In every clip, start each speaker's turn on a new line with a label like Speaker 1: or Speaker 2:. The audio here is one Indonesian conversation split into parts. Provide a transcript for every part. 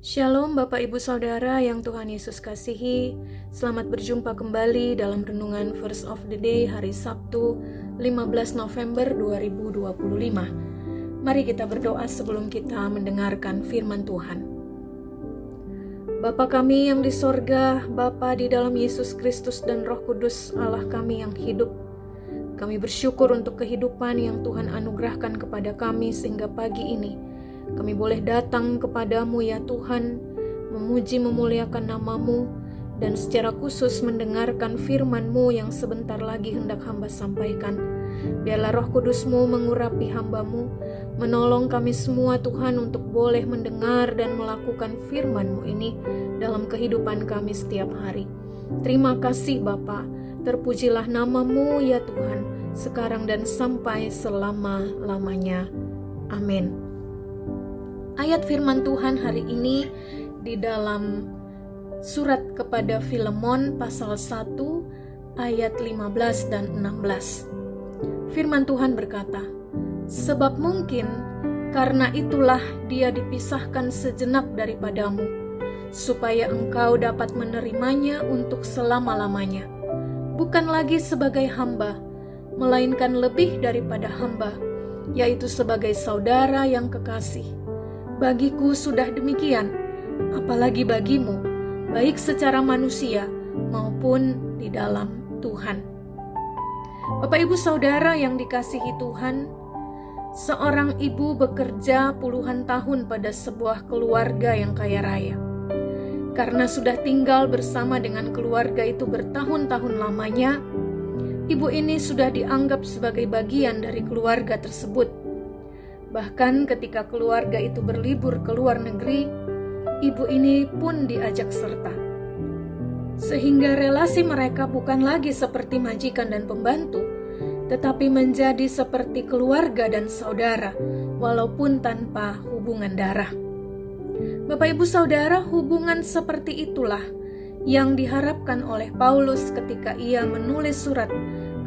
Speaker 1: Shalom Bapak Ibu Saudara yang Tuhan Yesus kasihi. Selamat berjumpa kembali dalam renungan Verse of the Day hari Sabtu 15 November 2025. Mari kita berdoa sebelum kita mendengarkan firman Tuhan. Bapa kami yang di sorga, Bapa di dalam Yesus Kristus dan Roh Kudus, Allah kami yang hidup. Kami bersyukur untuk kehidupan yang Tuhan anugerahkan kepada kami sehingga pagi ini kami boleh datang kepadamu ya Tuhan, memuji memuliakan namamu, dan secara khusus mendengarkan firman-Mu yang sebentar lagi hendak hamba sampaikan. Biarlah Roh Kudus-Mu mengurapi hamba-Mu, menolong kami semua Tuhan untuk boleh mendengar dan melakukan firman-Mu ini dalam kehidupan kami setiap hari. Terima kasih Bapa, terpujilah namamu ya Tuhan, sekarang dan sampai selama-lamanya. Amin. Ayat firman Tuhan hari ini di dalam surat kepada Filemon pasal 1 ayat 15 dan 16. Firman Tuhan berkata, "Sebab mungkin karena itulah dia dipisahkan sejenak daripadamu, supaya engkau dapat menerimanya untuk selama-lamanya, bukan lagi sebagai hamba, melainkan lebih daripada hamba, yaitu sebagai saudara yang kekasih. Bagiku sudah demikian, apalagi bagimu, baik secara manusia maupun di dalam Tuhan." Bapak Ibu Saudara yang dikasihi Tuhan, seorang ibu bekerja puluhan tahun pada sebuah keluarga yang kaya raya. Karena sudah tinggal bersama dengan keluarga itu bertahun-tahun lamanya, ibu ini sudah dianggap sebagai bagian dari keluarga tersebut. Bahkan ketika keluarga itu berlibur ke luar negeri, ibu ini pun diajak serta. Sehingga relasi mereka bukan lagi seperti majikan dan pembantu, tetapi menjadi seperti keluarga dan saudara, walaupun tanpa hubungan darah. Bapak Ibu Saudara, hubungan seperti itulah yang diharapkan oleh Paulus ketika ia menulis surat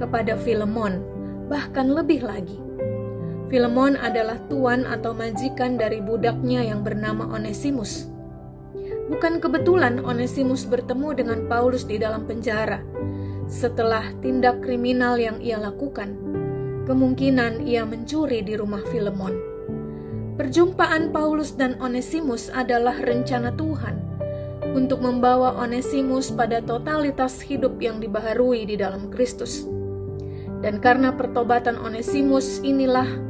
Speaker 1: kepada Filemon, bahkan lebih lagi. Filemon adalah tuan atau majikan dari budaknya yang bernama Onesimus. Bukan kebetulan Onesimus bertemu dengan Paulus di dalam penjara setelah tindak kriminal yang ia lakukan. Kemungkinan ia mencuri di rumah Filemon. Perjumpaan Paulus dan Onesimus adalah rencana Tuhan untuk membawa Onesimus pada totalitas hidup yang dibaharui di dalam Kristus. Dan karena pertobatan Onesimus inilah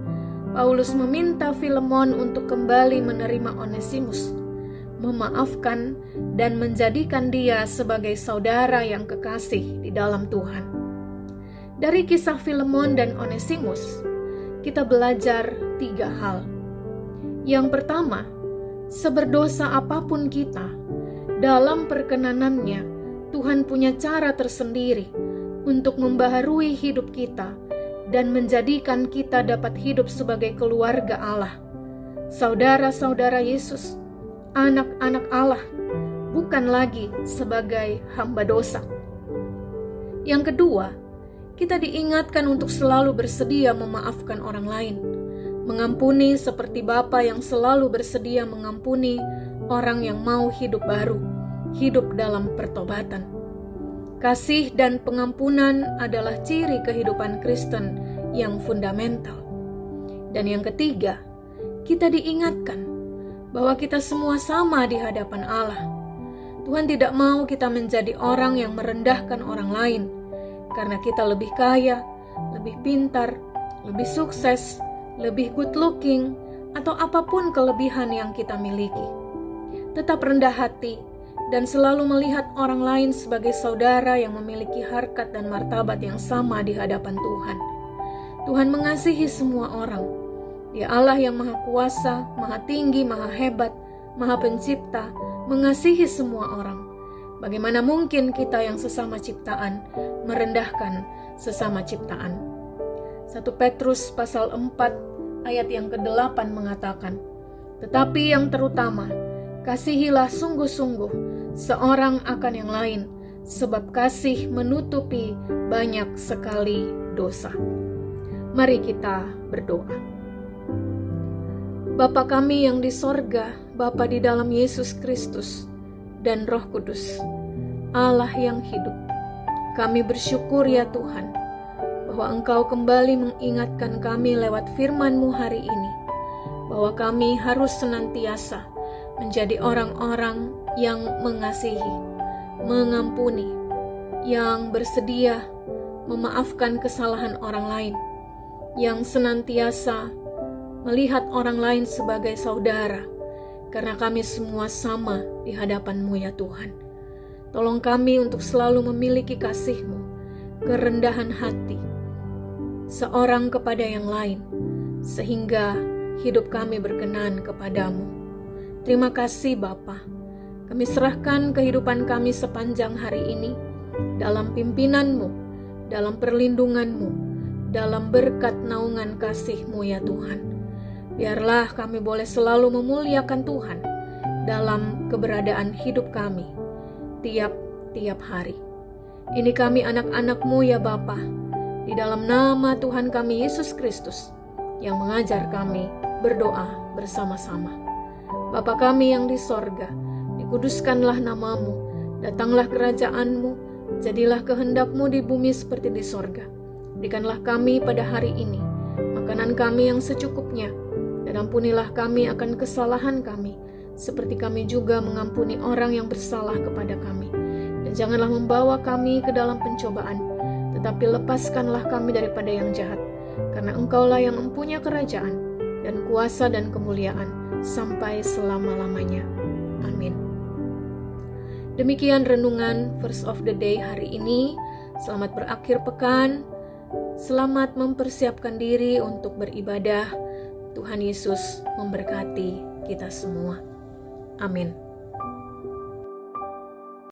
Speaker 1: Paulus meminta Filemon untuk kembali menerima Onesimus, memaafkan dan menjadikan dia sebagai saudara yang kekasih di dalam Tuhan. Dari kisah Filemon dan Onesimus, kita belajar 3 hal. Yang pertama, seberdosa apapun kita, dalam perkenanannya, Tuhan punya cara tersendiri untuk membaharui hidup kita dan menjadikan kita dapat hidup sebagai keluarga Allah, saudara-saudara Yesus, anak-anak Allah, bukan lagi sebagai hamba dosa. Yang kedua, kita diingatkan untuk selalu bersedia memaafkan orang lain, mengampuni seperti Bapa yang selalu bersedia mengampuni orang yang mau hidup baru, hidup dalam pertobatan. Kasih dan pengampunan adalah ciri kehidupan Kristen yang fundamental. Dan yang ketiga, kita diingatkan bahwa kita semua sama di hadapan Allah. Tuhan tidak mau kita menjadi orang yang merendahkan orang lain karena kita lebih kaya, lebih pintar, lebih sukses, lebih good looking, atau apapun kelebihan yang kita miliki. Tetap rendah hati dan selalu melihat orang lain sebagai saudara yang memiliki harkat dan martabat yang sama di hadapan Tuhan. Tuhan mengasihi semua orang. Dia Allah yang maha kuasa, maha tinggi, maha hebat, maha pencipta, mengasihi semua orang. Bagaimana mungkin kita yang sesama ciptaan merendahkan sesama ciptaan? 1 Petrus pasal 4 ayat yang ke-8 mengatakan, "Tetapi yang terutama, kasihilah sungguh-sungguh seorang akan yang lain, sebab kasih menutupi banyak sekali dosa." Mari kita berdoa. Bapa kami yang di sorga, Bapa di dalam Yesus Kristus dan Roh Kudus, Allah yang hidup. Kami bersyukur ya Tuhan, bahwa Engkau kembali mengingatkan kami lewat firman-Mu hari ini, bahwa kami harus senantiasa menjadi orang-orang yang mengasihi, mengampuni, yang bersedia memaafkan kesalahan orang lain, yang senantiasa melihat orang lain sebagai saudara, karena kami semua sama di hadapan-Mu ya Tuhan. Tolong kami untuk selalu memiliki kasih-Mu, kerendahan hati, seorang kepada yang lain, sehingga hidup kami berkenan kepadamu. Terima kasih Bapa. Kami serahkan kehidupan kami sepanjang hari ini dalam pimpinan-Mu, dalam perlindungan-Mu, dalam berkat naungan kasih-Mu ya Tuhan. Biarlah kami boleh selalu memuliakan Tuhan dalam keberadaan hidup kami tiap-tiap hari. Ini kami anak-anak-Mu ya Bapa, di dalam nama Tuhan kami Yesus Kristus yang mengajar kami berdoa bersama-sama. Bapa kami yang di sorga, dikuduskanlah nama-Mu, datanglah kerajaan-Mu, jadilah kehendak-Mu di bumi seperti di sorga. Berikanlah kami pada hari ini makanan kami yang secukupnya, dan ampunilah kami akan kesalahan kami, seperti kami juga mengampuni orang yang bersalah kepada kami. Dan janganlah membawa kami ke dalam pencobaan, tetapi lepaskanlah kami daripada yang jahat, karena Engkaulah yang mempunyai kerajaan dan kuasa dan kemuliaan sampai selama-lamanya. Amin. Demikian renungan Verse of the Day hari ini. Selamat berakhir pekan. Selamat mempersiapkan diri untuk beribadah. Tuhan Yesus memberkati kita semua. Amin.